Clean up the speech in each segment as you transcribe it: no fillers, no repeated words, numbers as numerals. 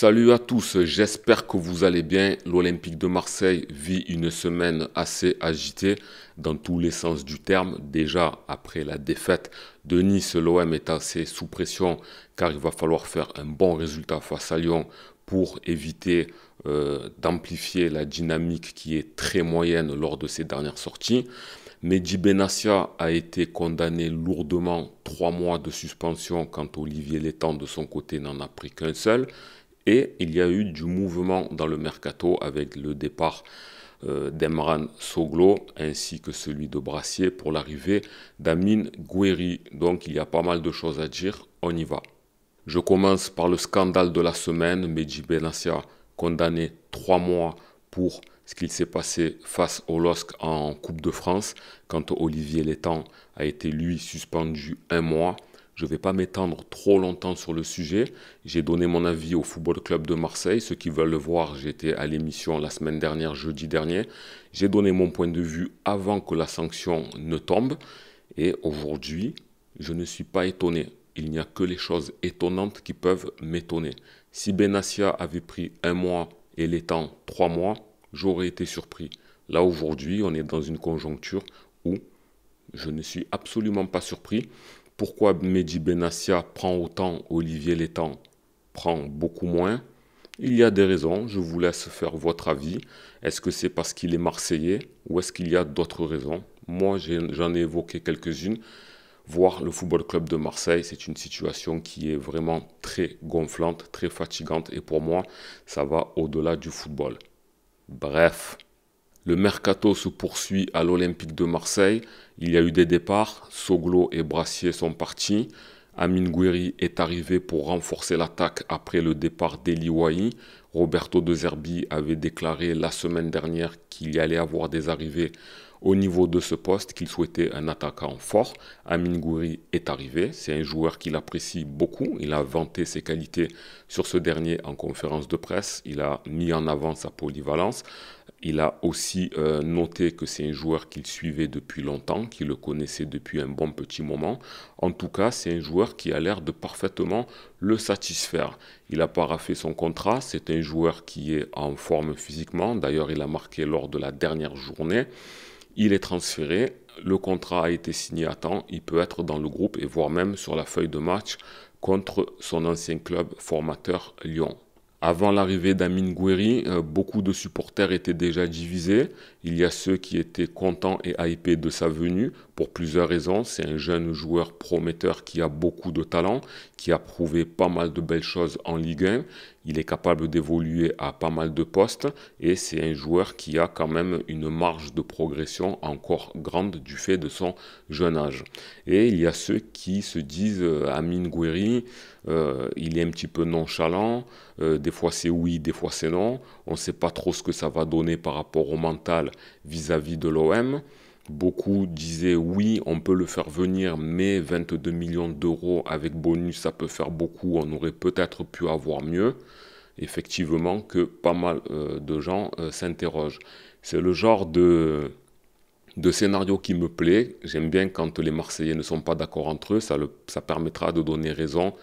Salut à tous, j'espère que vous allez bien. L'Olympique de Marseille vit une semaine assez agitée dans tous les sens du terme. Déjà, après la défaite de Nice, l'OM est assez sous pression car il va falloir faire un bon résultat face à Lyon pour éviter d'amplifier la dynamique qui est très moyenne lors de ces dernières sorties. Mehdi Benassia a été condamné lourdement, 3 mois de suspension quand Olivier Létang de son côté n'en a pris qu'un seul. Et il y a eu du mouvement dans le mercato avec le départ d'Emran Soglo ainsi que celui de Brassier pour l'arrivée d'Amine Gouiri. Donc il y a pas mal de choses à dire, on y va. Je commence par le scandale de la semaine. Mehdi Benassia condamné 3 mois pour ce qu'il s'est passé face au LOSC en Coupe de France, quand Olivier Létang a été lui suspendu 1 mois. Je ne vais pas m'étendre trop longtemps sur le sujet. J'ai donné mon avis au Football Club de Marseille. Ceux qui veulent le voir, j'étais à l'émission la semaine dernière, jeudi dernier. J'ai donné mon point de vue avant que la sanction ne tombe. Et aujourd'hui, je ne suis pas étonné. Il n'y a que les choses étonnantes qui peuvent m'étonner. Si Benassia avait pris 1 mois et Létang 3 mois, j'aurais été surpris. Là, aujourd'hui, on est dans une conjoncture où je ne suis absolument pas surpris. Pourquoi Mehdi Benassia prend autant, Olivier Létang prend beaucoup moins? Il y a des raisons, je vous laisse faire votre avis. Est-ce que c'est parce qu'il est Marseillais ou est-ce qu'il y a d'autres raisons? Moi, j'en ai évoqué quelques-unes. Voir le Football Club de Marseille, c'est une situation qui est vraiment très gonflante, très fatigante et pour moi, ça va au-delà du football. Bref. Le mercato se poursuit à l'Olympique de Marseille. Il y a eu des départs. Soglo et Brassier sont partis. Amine Gouiri est arrivé pour renforcer l'attaque après le départ d'Eli Wahi. Roberto De Zerbi avait déclaré la semaine dernière qu'il y allait avoir des arrivées au niveau de ce poste, qu'il souhaitait un attaquant fort. Amine Gouiri est arrivé. C'est un joueur qu'il apprécie beaucoup. Il a vanté ses qualités sur ce dernier en conférence de presse. Il a mis en avant sa polyvalence. Il a aussi noté que c'est un joueur qu'il suivait depuis longtemps, qu'il le connaissait depuis un bon petit moment. En tout cas, c'est un joueur qui a l'air de parfaitement le satisfaire. Il a paraphé son contrat, c'est un joueur qui est en forme physiquement. D'ailleurs, il a marqué lors de la dernière journée. Il est transféré, le contrat a été signé à temps, il peut être dans le groupe et voire même sur la feuille de match contre son ancien club formateur Lyon. Avant l'arrivée d'Amine Gouiri, beaucoup de supporters étaient déjà divisés. Il y a ceux qui étaient contents et hypés de sa venue pour plusieurs raisons. C'est un jeune joueur prometteur qui a beaucoup de talent, qui a prouvé pas mal de belles choses en Ligue 1. Il est capable d'évoluer à pas mal de postes et c'est un joueur qui a quand même une marge de progression encore grande du fait de son jeune âge. Et il y a ceux qui se disent Amine Gouiri, il est un petit peu nonchalant, des fois c'est oui, des fois c'est non. On ne sait pas trop ce que ça va donner par rapport au mental vis-à-vis de l'OM. Beaucoup disaient oui, on peut le faire venir, mais 22 millions d'euros avec bonus, ça peut faire beaucoup. On aurait peut-être pu avoir mieux. Effectivement, que pas mal de gens s'interrogent. C'est le genre de scénario qui me plaît. J'aime bien quand les Marseillais ne sont pas d'accord entre eux. Ça permettra de donner raison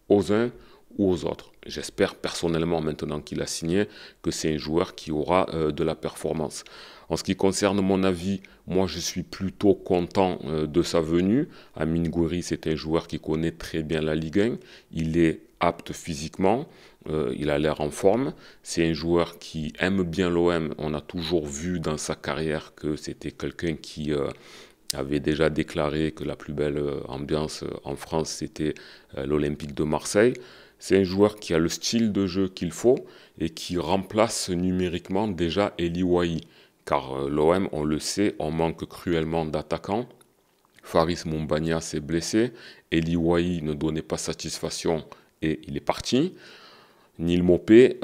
aux uns ou aux autres. J'espère personnellement, maintenant qu'il a signé, que c'est un joueur qui aura de la performance. En ce qui concerne mon avis, moi je suis plutôt content de sa venue. Amine Gouiri, c'est un joueur qui connaît très bien la Ligue 1. Il est apte physiquement, il a l'air en forme. C'est un joueur qui aime bien l'OM. On a toujours vu dans sa carrière que c'était quelqu'un qui avait déjà déclaré que la plus belle ambiance en France, c'était l'Olympique de Marseille. C'est un joueur qui a le style de jeu qu'il faut et qui remplace numériquement déjà Eli Wahi. Car l'OM, on le sait, on manque cruellement d'attaquants. Faris Moumbagna s'est blessé. Eli Wahi ne donnait pas satisfaction et il est parti. Neil Maupay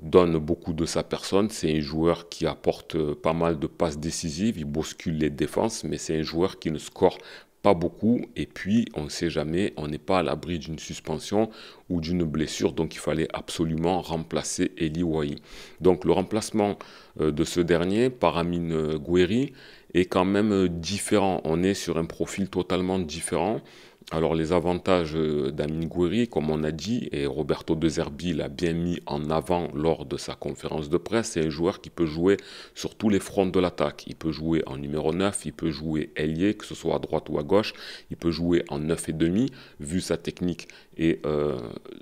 donne beaucoup de sa personne. C'est un joueur qui apporte pas mal de passes décisives. Il bouscule les défenses, mais c'est un joueur qui ne score pas beaucoup. Et puis, on ne sait jamais, on n'est pas à l'abri d'une suspension ou d'une blessure. Donc, il fallait absolument remplacer Eli Wahi. Donc, le remplacement de ce dernier par Amine Gouiri est quand même différent. On est sur un profil totalement différent. Alors les avantages d'Amine Gouiri, comme on a dit, et Roberto De Zerbi l'a bien mis en avant lors de sa conférence de presse, c'est un joueur qui peut jouer sur tous les fronts de l'attaque. Il peut jouer en numéro 9, il peut jouer ailier, que ce soit à droite ou à gauche, il peut jouer en 9 et demi, vu sa technique et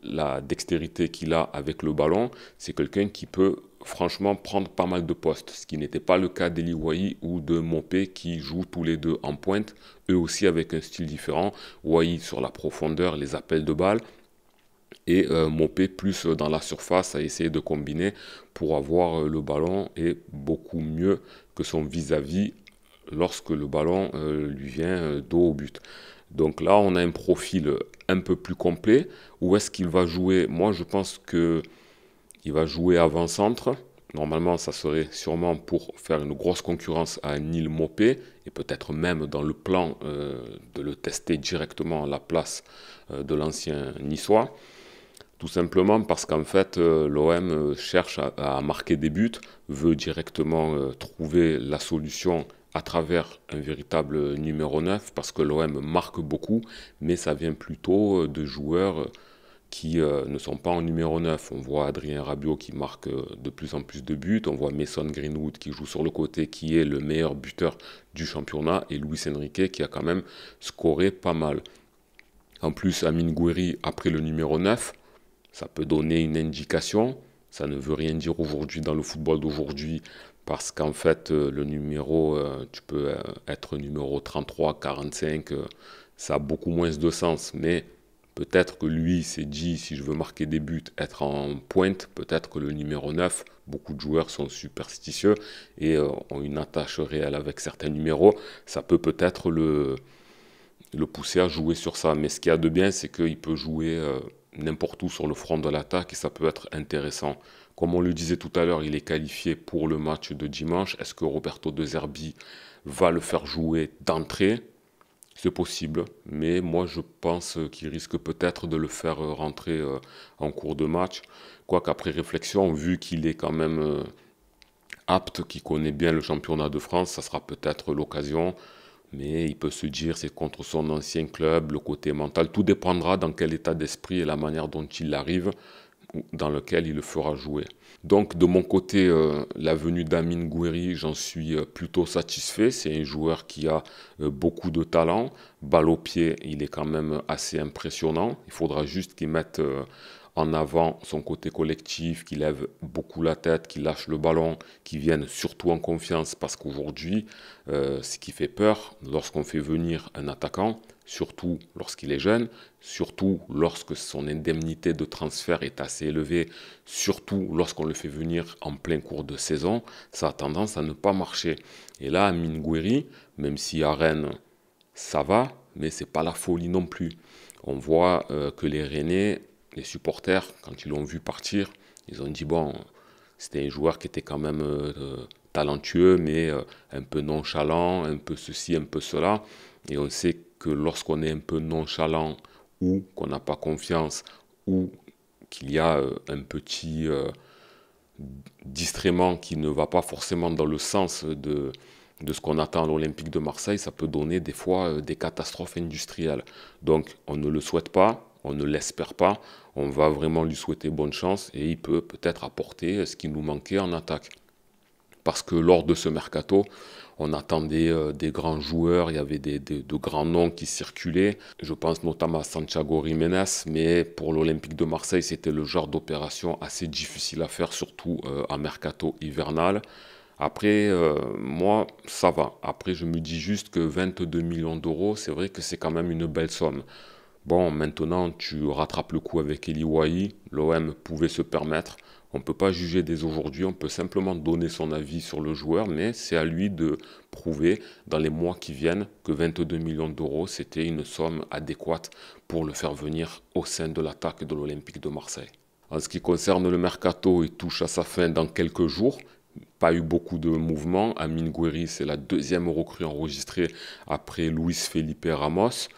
la dextérité qu'il a avec le ballon, c'est quelqu'un qui peut franchement prendre pas mal de postes, ce qui n'était pas le cas d'Eli Wahi ou de Mopé qui jouent tous les deux en pointe, eux aussi avec un style différent. Wahi sur la profondeur, les appels de balles, et Mopé plus dans la surface à essayer de combiner pour avoir le ballon et beaucoup mieux que son vis-à-vis lorsque le ballon lui vient dos au but. Donc là, on a un profil un peu plus complet. Où est-ce qu'il va jouer? Moi, je pense que il va jouer avant-centre. Normalement, ça serait sûrement pour faire une grosse concurrence à Neil Mopé et peut-être même dans le plan de le tester directement à la place de l'ancien niçois. Tout simplement parce qu'en fait, l'OM cherche à marquer des buts, veut directement trouver la solution à travers un véritable numéro 9 parce que l'OM marque beaucoup, mais ça vient plutôt de joueurs qui ne sont pas en numéro 9. On voit Adrien Rabiot qui marque de plus en plus de buts, on voit Mason Greenwood qui joue sur le côté, qui est le meilleur buteur du championnat, et Luis Enrique qui a quand même scoré pas mal. En plus, Amine Gouiri, après le numéro 9, ça peut donner une indication. Ça ne veut rien dire aujourd'hui dans le football d'aujourd'hui, parce qu'en fait, le numéro, tu peux être numéro 33, 45, ça a beaucoup moins de sens. Mais peut-être que lui s'est dit, si je veux marquer des buts, être en pointe, peut-être que le numéro 9, beaucoup de joueurs sont superstitieux et ont une attache réelle avec certains numéros. Ça peut peut-être le pousser à jouer sur ça. Mais ce qu'il y a de bien, c'est qu'il peut jouer n'importe où sur le front de l'attaque et ça peut être intéressant. Comme on le disait tout à l'heure, il est qualifié pour le match de dimanche. Est-ce que Roberto De Zerbi va le faire jouer d'entrée? C'est possible, mais moi je pense qu'il risque peut-être de le faire rentrer en cours de match. Quoiqu'après réflexion, vu qu'il est quand même apte, qu'il connaît bien le championnat de France, ça sera peut-être l'occasion. Mais il peut se dire c'est contre son ancien club, le côté mental. Tout dépendra dans quel état d'esprit et la manière dont il arrive, dans lequel il le fera jouer. Donc de mon côté, la venue d'Amine Gouiri, j'en suis plutôt satisfait. C'est un joueur qui a beaucoup de talent. Balle au pied, il est quand même assez impressionnant. Il faudra juste qu'il mette en avant son côté collectif, qu'il lève beaucoup la tête, qu'il lâche le ballon, qu'il vienne surtout en confiance parce qu'aujourd'hui, ce qui fait peur lorsqu'on fait venir un attaquant, surtout lorsqu'il est jeune, surtout lorsque son indemnité de transfert est assez élevée, surtout lorsqu'on le fait venir en plein cours de saison, ça a tendance à ne pas marcher. Et là, Amine Gouiri, même si à Rennes, ça va, mais c'est pas la folie non plus. On voit que les Rennais, les supporters, quand ils l'ont vu partir, ils ont dit, bon, c'était un joueur qui était quand même talentueux, mais un peu nonchalant, un peu ceci, un peu cela. Et on sait que lorsqu'on est un peu nonchalant, ou qu'on n'a pas confiance, ou qu'il y a un petit distraiement qui ne va pas forcément dans le sens de ce qu'on attend à l'Olympique de Marseille, ça peut donner des fois des catastrophes industrielles. Donc on ne le souhaite pas, on ne l'espère pas, on va vraiment lui souhaiter bonne chance et il peut peut-être apporter ce qui nous manquait en attaque. Parce que lors de ce mercato, on attendait des grands joueurs, il y avait de grands noms qui circulaient. Je pense notamment à Santiago Jiménez, mais pour l'Olympique de Marseille, c'était le genre d'opération assez difficile à faire, surtout en mercato hivernal. Après, moi, ça va. Après, je me dis juste que 22 millions d'euros, c'est vrai que c'est quand même une belle somme. Bon, maintenant, tu rattrapes le coup avec Eli Wahi. L'OM pouvait se permettre. On ne peut pas juger dès aujourd'hui, on peut simplement donner son avis sur le joueur, mais c'est à lui de prouver dans les mois qui viennent que 22 millions d'euros, c'était une somme adéquate pour le faire venir au sein de l'attaque de l'Olympique de Marseille. En ce qui concerne le mercato, il touche à sa fin dans quelques jours. Pas eu beaucoup de mouvements. Amine Gouiri, c'est la deuxième recrue enregistrée après Luis Felipe Ramos.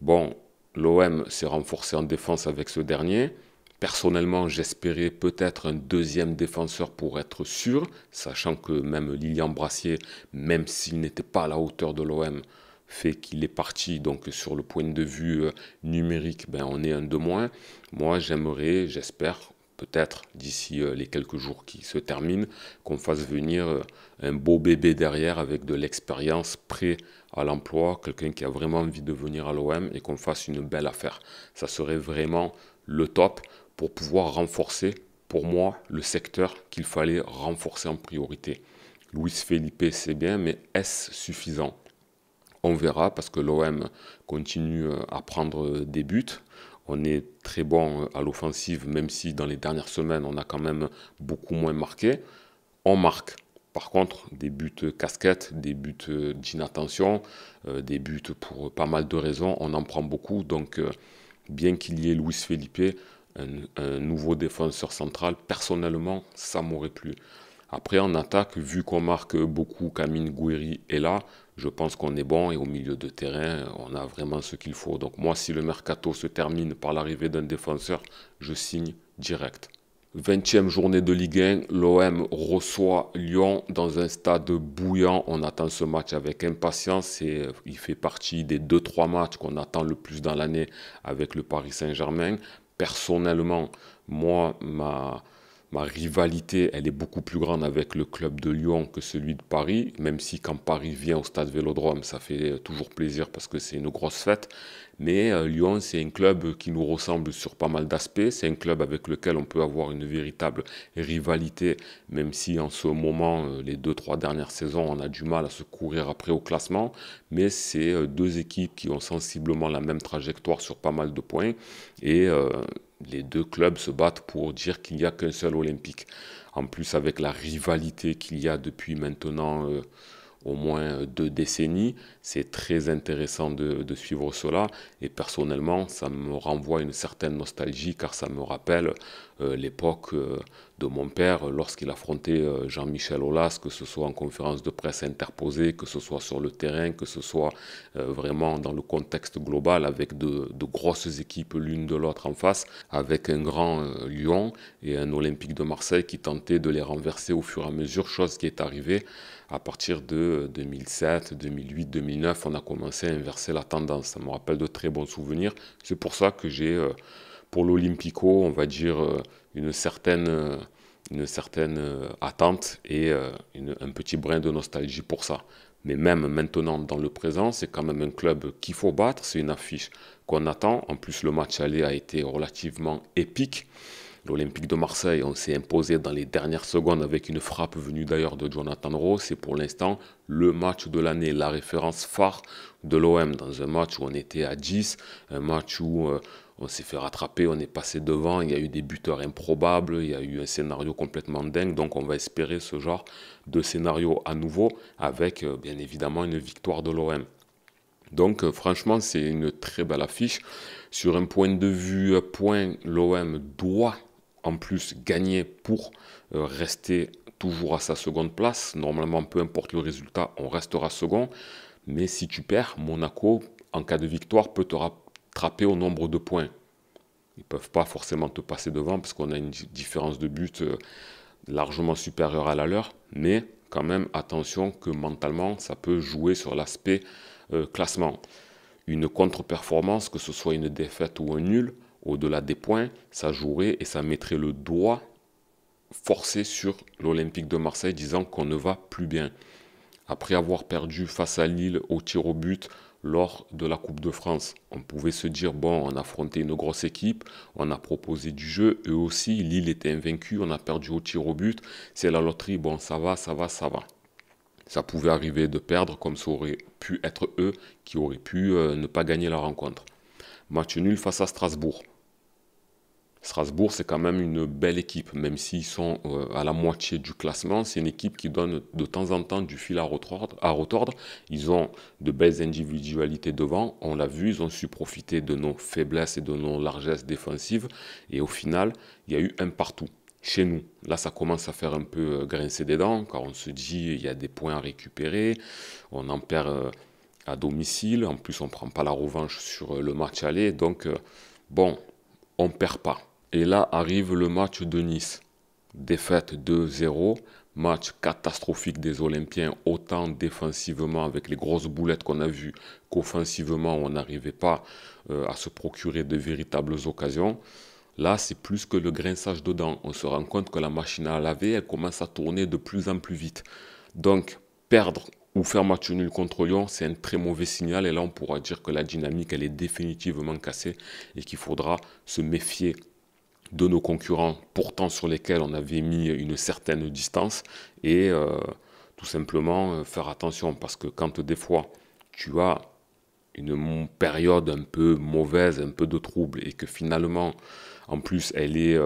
Bon, l'OM s'est renforcé en défense avec ce dernier. Personnellement, j'espérais peut-être un deuxième défenseur pour être sûr, sachant que même Lilian Brassier, même s'il n'était pas à la hauteur de l'OM, fait qu'il est parti. Donc sur le point de vue numérique, ben, on est un de moins. Moi, j'espère, peut-être d'ici les quelques jours qui se terminent, qu'on fasse venir un beau bébé derrière avec de l'expérience, prêt à l'emploi, quelqu'un qui a vraiment envie de venir à l'OM et qu'on fasse une belle affaire. Ça serait vraiment le top pour pouvoir renforcer, pour moi, le secteur qu'il fallait renforcer en priorité. Luis Felipe, c'est bien, mais est-ce suffisant? On verra parce que l'OM continue à prendre des buts. On est très bon à l'offensive, même si dans les dernières semaines, on a quand même beaucoup moins marqué. On marque. Par contre, des buts casquettes, des buts d'inattention, des buts pour pas mal de raisons, on en prend beaucoup. Donc, bien qu'il y ait Luis Felipe, un nouveau défenseur central, personnellement, ça m'aurait plu. Après, en attaque, vu qu'on marque beaucoup, Kamine Gouiri est là, je pense qu'on est bon et au milieu de terrain, on a vraiment ce qu'il faut. Donc moi, si le mercato se termine par l'arrivée d'un défenseur, je signe direct. 20e journée de Ligue 1, l'OM reçoit Lyon dans un stade bouillant. On attend ce match avec impatience et il fait partie des 2-3 matchs qu'on attend le plus dans l'année avec le Paris Saint-Germain. Personnellement, moi, ma rivalité, elle est beaucoup plus grande avec le club de Lyon que celui de Paris, même si quand Paris vient au stade Vélodrome, ça fait toujours plaisir parce que c'est une grosse fête. Mais Lyon, c'est un club qui nous ressemble sur pas mal d'aspects. C'est un club avec lequel on peut avoir une véritable rivalité, même si en ce moment, les 2-3 dernières saisons, on a du mal à se courir après au classement. Mais c'est deux équipes qui ont sensiblement la même trajectoire sur pas mal de points. Et les deux clubs se battent pour dire qu'il n'y a qu'un seul Olympique. En plus, avec la rivalité qu'il y a depuis maintenant au moins 2 décennies, c'est très intéressant de suivre cela. Et personnellement, ça me renvoie une certaine nostalgie car ça me rappelle l'époque de mon père lorsqu'il affrontait Jean-Michel Aulas, que ce soit en conférence de presse interposée, que ce soit sur le terrain, que ce soit vraiment dans le contexte global avec de grosses équipes l'une de l'autre en face, avec un grand Lyon et un Olympique de Marseille qui tentait de les renverser au fur et à mesure, chose qui est arrivée à partir de 2007, 2008, 2009, on a commencé à inverser la tendance. Ça me rappelle de très bons souvenirs. C'est pour ça que j'ai, pour l'Olympico, on va dire, une certaine attente et un petit brin de nostalgie pour ça. Mais même maintenant, dans le présent, c'est quand même un club qu'il faut battre. C'est une affiche qu'on attend. En plus, le match aller a été relativement épique. L'Olympique de Marseille, on s'est imposé dans les dernières secondes avec une frappe venue d'ailleurs de Jonathan Rowe. C'est pour l'instant le match de l'année, la référence phare de l'OM dans un match où on était à 10, un match où on s'est fait rattraper, on est passé devant, il y a eu des buteurs improbables, il y a eu un scénario complètement dingue. Donc on va espérer ce genre de scénario à nouveau avec bien évidemment une victoire de l'OM. Donc franchement, c'est une très belle affiche. Sur un point de vue point, l'OM doit en plus gagner pour rester toujours à sa seconde place. Normalement, peu importe le résultat, on restera second. Mais si tu perds, Monaco, en cas de victoire, peut te rattraper au nombre de points. Ils ne peuvent pas forcément te passer devant parce qu'on a une différence de but largement supérieure à la leur. Mais quand même, attention que mentalement, ça peut jouer sur l'aspect classement. Une contre-performance, que ce soit une défaite ou un nul, au-delà des points, ça jouerait et ça mettrait le doigt forcé sur l'Olympique de Marseille, disant qu'on ne va plus bien. Après avoir perdu face à Lille au tir au but lors de la Coupe de France, on pouvait se dire, bon, on a affronté une grosse équipe, on a proposé du jeu, eux aussi, Lille était invaincu, on a perdu au tir au but, c'est la loterie, bon, ça va, ça va, ça va. Ça pouvait arriver de perdre comme ça aurait pu être eux qui auraient pu ne pas gagner la rencontre. Match nul face à Strasbourg. Strasbourg, c'est quand même une belle équipe, même s'ils sont à la moitié du classement. C'est une équipe qui donne de temps en temps du fil à retordre. Ils ont de belles individualités devant. On l'a vu, ils ont su profiter de nos faiblesses et de nos largesses défensives. Et au final, il y a eu un partout. Chez nous, là, ça commence à faire un peu grincer des dents, car on se dit il y a des points à récupérer. On en perd à domicile. En plus, on ne prend pas la revanche sur le match aller. Donc, bon, on ne perd pas. Et là arrive le match de Nice. défaite 2-0, match catastrophique des Olympiens, autant défensivement avec les grosses boulettes qu'on a vues qu'offensivement on n'arrivait pas à se procurer de véritables occasions. Là, c'est plus que le grinçage de dents. On se rend compte que la machine à laver, elle commence à tourner de plus en plus vite. Donc, perdre ou faire match nul contre Lyon, c'est un très mauvais signal. Et là, on pourra dire que la dynamique, elle est définitivement cassée et qu'il faudra se méfier de nos concurrents, pourtant sur lesquels on avait mis une certaine distance, et tout simplement faire attention, parce que quand des fois tu as une période un peu mauvaise, un peu de trouble, et que finalement, en plus, elle est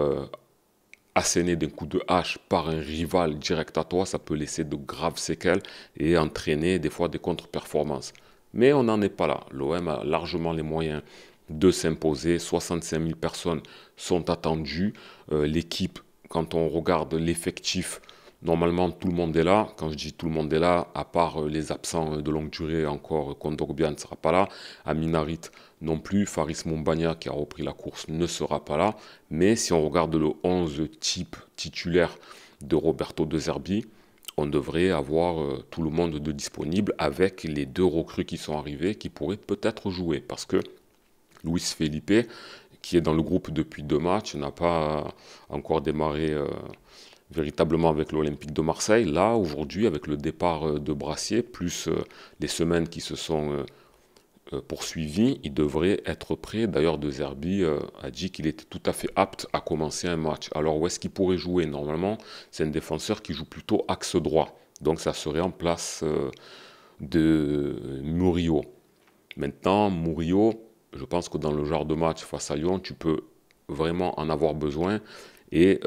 assénée d'un coup de hache par un rival direct à toi, ça peut laisser de graves séquelles et entraîner des fois des contre-performances. Mais on n'en est pas là. L'OM a largement les moyens de s'imposer. 65 000 personnes sont attendues. L'équipe, quand on regarde l'effectif, normalement tout le monde est là. Quand je dis tout le monde est là, à part les absents de longue durée, encore Kondogbia ne sera pas là. Aminarit non plus. Faris Moumbagna qui a repris la course ne sera pas là. Mais si on regarde le 11 type titulaire de Roberto De Zerbi, on devrait avoir tout le monde de disponible avec les deux recrues qui sont arrivés qui pourraient peut-être jouer. Parce que Luis Felipe, qui est dans le groupe depuis 2 matchs, n'a pas encore démarré véritablement avec l'Olympique de Marseille. Là, aujourd'hui, avec le départ de Brassier, plus les semaines qui se sont poursuivies, il devrait être prêt. D'ailleurs, De Zerbi a dit qu'il était tout à fait apte à commencer un match. Alors, où est-ce qu'il pourrait jouer? Normalement, c'est un défenseur qui joue plutôt axe droit. Donc, ça serait en place de Murillo. Maintenant, Murillo, je pense que dans le genre de match face à Lyon, tu peux vraiment en avoir besoin. Et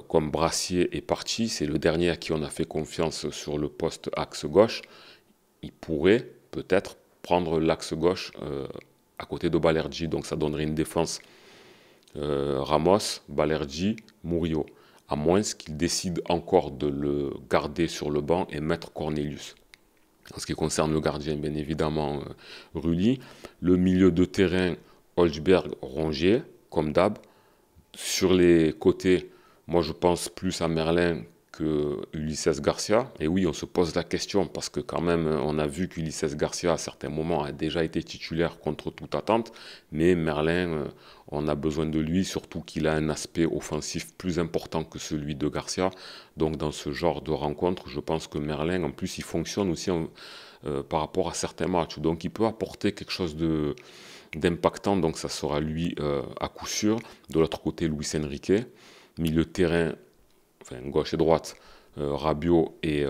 comme Brassier est parti, c'est le dernier à qui on a fait confiance sur le poste axe gauche, il pourrait peut-être prendre l'axe gauche à côté de Balerdi. Donc ça donnerait une défense Ramos, Balerdi, Murillo. À moins qu'il décide encore de le garder sur le banc et mettre Cornelius. En ce qui concerne le gardien, bien évidemment, Rulli. Le milieu de terrain, Holzberg, Rongier, comme d'hab. Sur les côtés, moi je pense plus à Merlin que Ulises Garcia. Et oui, on se pose la question parce que quand même, on a vu qu'Ulises Garcia à certains moments a déjà été titulaire contre toute attente. Mais Merlin, on a besoin de lui, surtout qu'il a un aspect offensif plus important que celui de Garcia. Donc dans ce genre de rencontre, je pense que Merlin, en plus, il fonctionne aussi par rapport à certains matchs. Donc il peut apporter quelque chose d'impactant, donc ça sera lui à coup sûr. De l'autre côté, Luis Enrique, milieu de terrain, enfin gauche et droite, Rabiot et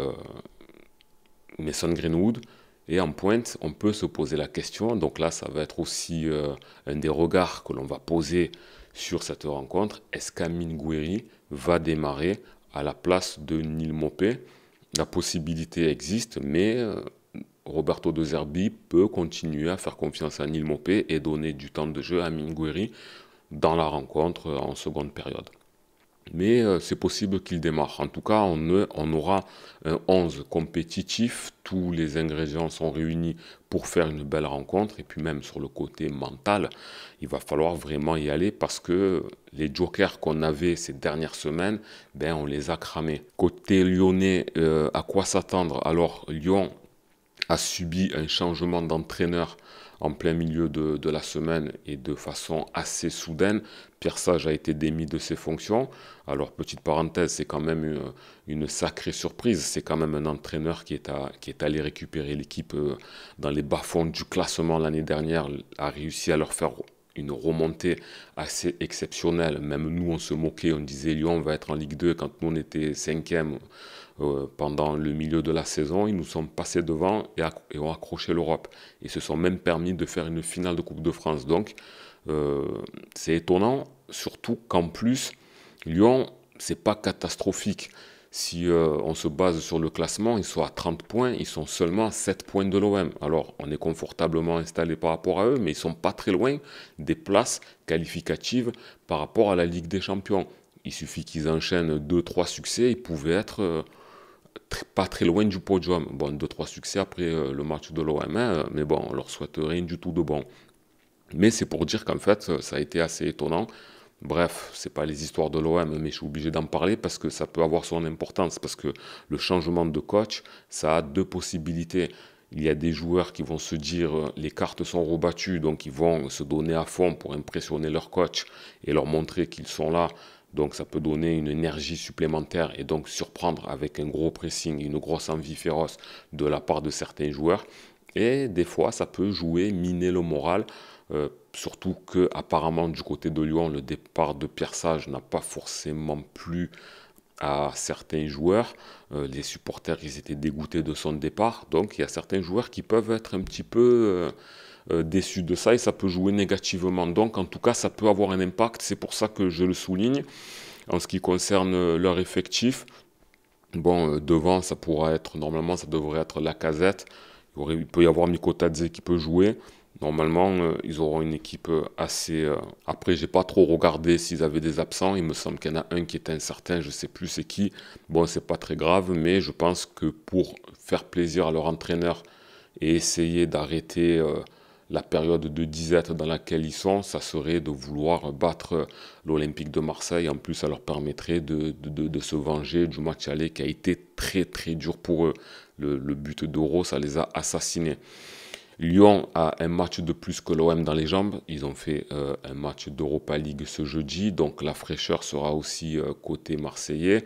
Mason Greenwood. Et en pointe, on peut se poser la question, donc là ça va être aussi un des regards que l'on va poser sur cette rencontre, est-ce qu'Amine Gouiri va démarrer à la place de Neil Maupay? La possibilité existe, mais Roberto De Zerbi peut continuer à faire confiance à Neil Maupay et donner du temps de jeu à Amine Gouiri dans la rencontre en seconde période. Mais c'est possible qu'il démarre. En tout cas, on aura un 11 compétitif. Tous les ingrédients sont réunis pour faire une belle rencontre. Et puis même sur le côté mental, il va falloir vraiment y aller parce que les jokers qu'on avait ces dernières semaines, ben, on les a cramés. Côté lyonnais, à quoi s'attendre? Alors, Lyon a subi un changement d'entraîneur en plein milieu de la semaine et de façon assez soudaine. Pierre Sage a été démis de ses fonctions. Alors, petite parenthèse, c'est quand même une sacrée surprise. C'est quand même un entraîneur qui est allé récupérer l'équipe dans les bas-fonds du classement l'année dernière, a réussi à leur faire une remontée assez exceptionnelle. Même nous, on se moquait, on disait Lyon va être en Ligue 2 quand nous, on était 5e pendant le milieu de la saison. Ils nous sont passés devant et ont accroché l'Europe. Ils se sont même permis de faire une finale de Coupe de France. Donc, c'est étonnant, surtout qu'en plus, Lyon, c'est pas catastrophique. Si on se base sur le classement, ils sont à 30 points, ils sont seulement à 7 points de l'OM. Alors, on est confortablement installé par rapport à eux, mais ils sont pas très loin des places qualificatives par rapport à la Ligue des Champions. Il suffit qu'ils enchaînent 2-3 succès, ils pouvaient être pas très loin du podium. Bon, 2-3 succès après le match de l'OM, mais bon, on leur souhaite rien du tout de bon. Mais c'est pour dire qu'en fait, ça a été assez étonnant Bref, c'est pas les histoires de l'OM, mais je suis obligé d'en parler parce que ça peut avoir son importance. Parce que le changement de coach, ça a deux possibilités. Il y a des joueurs qui vont se dire les cartes sont rebattues, donc ils vont se donner à fond pour impressionner leur coach et leur montrer qu'ils sont là. Donc ça peut donner une énergie supplémentaire et donc surprendre avec un gros pressing, une grosse envie féroce de la part de certains joueurs. Et des fois, ça peut jouer, miner le moral. Surtout que apparemment du côté de Lyon, le départ de Pierre Sage n'a pas forcément plu à certains joueurs. Les supporters, ils étaient dégoûtés de son départ. Donc il y a certains joueurs qui peuvent être un petit peu déçus de ça et ça peut jouer négativement. Donc en tout cas, ça peut avoir un impact. C'est pour ça que je le souligne. En ce qui concerne leur effectif, bon, devant, ça pourra être, normalement, ça devrait être Lacazette. Il peut y avoir Mikotadze qui peut jouer. Normalement, ils auront une équipe assez. Après, j'ai pas trop regardé s'ils avaient des absents. Il me semble qu'il y en a un qui est incertain. Je sais plus c'est qui. Bon, c'est pas très grave, mais je pense que pour faire plaisir à leur entraîneur et essayer d'arrêter la période de disette dans laquelle ils sont, ça serait de vouloir battre l'Olympique de Marseille. En plus, ça leur permettrait de se venger du match aller qui a été très très dur pour eux. Le but d'Euro, ça les a assassinés. Lyon a un match de plus que l'OM dans les jambes. Ils ont fait un match d'Europa League ce jeudi, donc la fraîcheur sera aussi côté marseillais.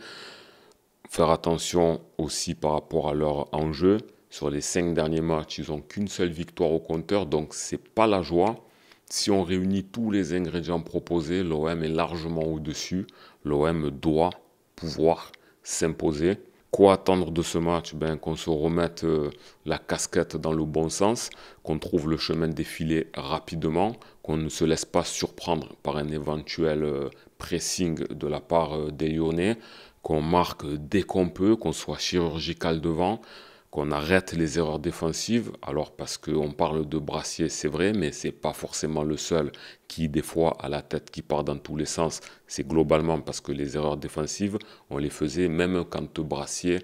Faire attention aussi par rapport à leur enjeu. Sur les 5 derniers matchs, ils n'ont qu'une seule victoire au compteur, donc c'est pas la joie. Si on réunit tous les ingrédients proposés, l'OM est largement au-dessus. L'OM doit pouvoir s'imposer. Quoi attendre de ce match? Ben, qu'on se remette la casquette dans le bon sens, qu'on trouve le chemin défilé rapidement, qu'on ne se laisse pas surprendre par un éventuel pressing de la part des Lyonnais, qu'on marque dès qu'on peut, qu'on soit chirurgical devant, qu'on arrête les erreurs défensives. Alors parce qu'on parle de Brassier, c'est vrai, mais c'est pas forcément le seul qui des fois a la tête qui part dans tous les sens. C'est globalement parce que les erreurs défensives, on les faisait même quand Brassier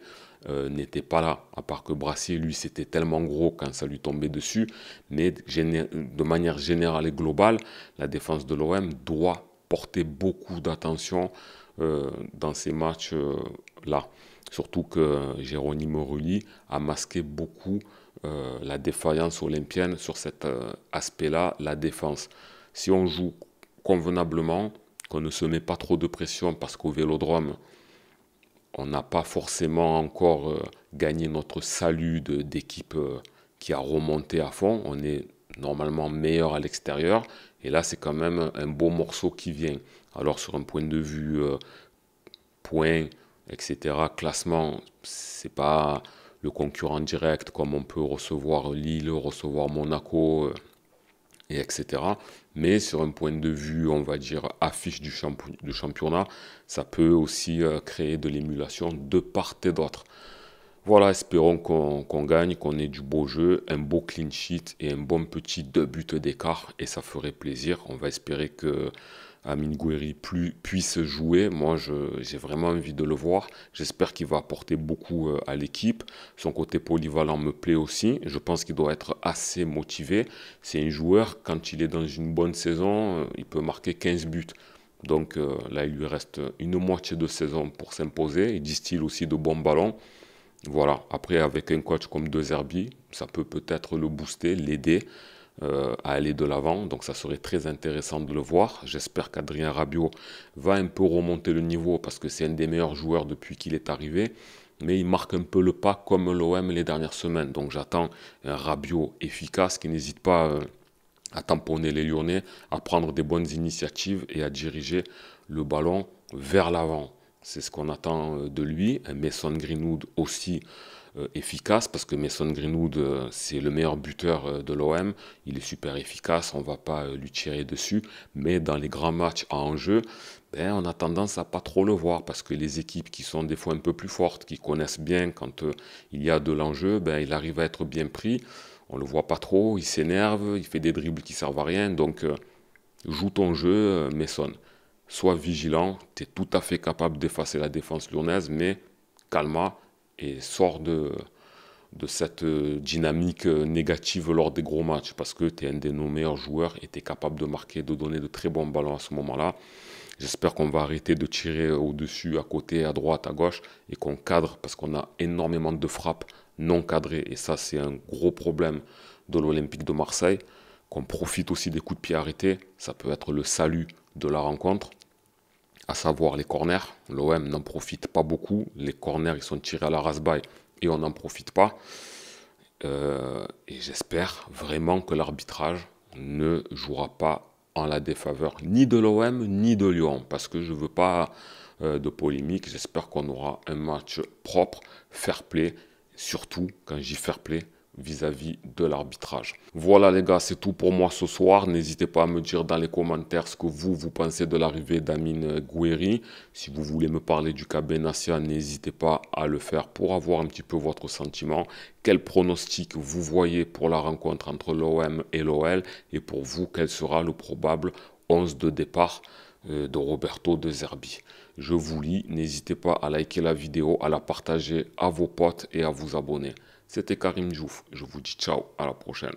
n'était pas là. À part que Brassier, lui, c'était tellement gros quand ça lui tombait dessus. Mais de manière générale et globale, la défense de l'OM doit porter beaucoup d'attention dans ces matchs-là. Surtout que Jérôme Rulli a masqué beaucoup la défaillance olympienne sur cet aspect-là, la défense. Si on joue convenablement, qu'on ne se met pas trop de pression parce qu'au Vélodrome, on n'a pas forcément encore gagné notre salut d'équipe qui a remonté à fond. On est normalement meilleur à l'extérieur. Et là, c'est quand même un beau morceau qui vient. Alors, sur un point de vue points, etc., classement, c'est pas le concurrent direct comme on peut recevoir Lille, recevoir Monaco, et etc. Mais sur un point de vue, on va dire, affiche du championnat, ça peut aussi créer de l'émulation de part et d'autre. Voilà, espérons qu'on gagne, qu'on ait du beau jeu, un beau clean sheet et un bon petit 2 buts d'écart. Et ça ferait plaisir. On va espérer que Amine Gouiri puisse jouer. Moi, j'ai vraiment envie de le voir. J'espère qu'il va apporter beaucoup à l'équipe. Son côté polyvalent me plaît aussi. Je pense qu'il doit être assez motivé. C'est un joueur, quand il est dans une bonne saison, il peut marquer 15 buts. Donc là, il lui reste une moitié de saison pour s'imposer. Il distille aussi de bons ballons. Voilà, après avec un coach comme De Zerbi, ça peut peut-être le booster, l'aider à aller de l'avant. Donc ça serait très intéressant de le voir. J'espère qu'Adrien Rabiot va un peu remonter le niveau parce que c'est un des meilleurs joueurs depuis qu'il est arrivé. Mais il marque un peu le pas comme l'OM les dernières semaines. Donc j'attends un Rabiot efficace qui n'hésite pas à tamponner les Lyonnais, à prendre des bonnes initiatives et à diriger le ballon vers l'avant. C'est ce qu'on attend de lui. Un Mason Greenwood aussi efficace parce que Mason Greenwood, c'est le meilleur buteur de l'OM. Il est super efficace, on ne va pas lui tirer dessus. Mais dans les grands matchs à enjeu, ben, on a tendance à pas trop le voir parce que les équipes qui sont des fois un peu plus fortes, qui connaissent bien quand il y a de l'enjeu, ben, il arrive à être bien pris. On le voit pas trop, il s'énerve, il fait des dribbles qui servent à rien. Donc, joue ton jeu, Mason. Sois vigilant, tu es tout à fait capable d'effacer la défense lyonnaise, mais calma et sors de cette dynamique négative lors des gros matchs, parce que tu es un de nos meilleurs joueurs et tu es capable de marquer, de donner de très bons ballons à ce moment-là. J'espère qu'on va arrêter de tirer au-dessus, à côté, à droite, à gauche, et qu'on cadre, parce qu'on a énormément de frappes non cadrées, et ça c'est un gros problème de l'Olympique de Marseille, qu'on profite aussi des coups de pied arrêtés, ça peut être le salut de la rencontre, à savoir les corners. L'OM n'en profite pas beaucoup, les corners ils sont tirés à la rasbaille et on n'en profite pas. Et j'espère vraiment que l'arbitrage ne jouera pas en la défaveur ni de l'OM ni de Lyon, parce que je ne veux pas de polémique. J'espère qu'on aura un match propre, fair play, surtout quand j'y fair play vis-à-vis de l'arbitrage. Voilà les gars, c'est tout pour moi ce soir. N'hésitez pas à me dire dans les commentaires ce que vous pensez de l'arrivée d'Amine Gouiri. Si vous voulez me parler du cas Benassia, n'hésitez pas à le faire pour avoir un petit peu votre sentiment. Quel pronostic vous voyez pour la rencontre entre l'OM et l'OL? Et pour vous, quel sera le probable 11 de départ de Roberto De Zerbi? Je vous lis, n'hésitez pas à liker la vidéo, à la partager à vos potes et à vous abonner. C'était Karim Diouf, je vous dis ciao, à la prochaine.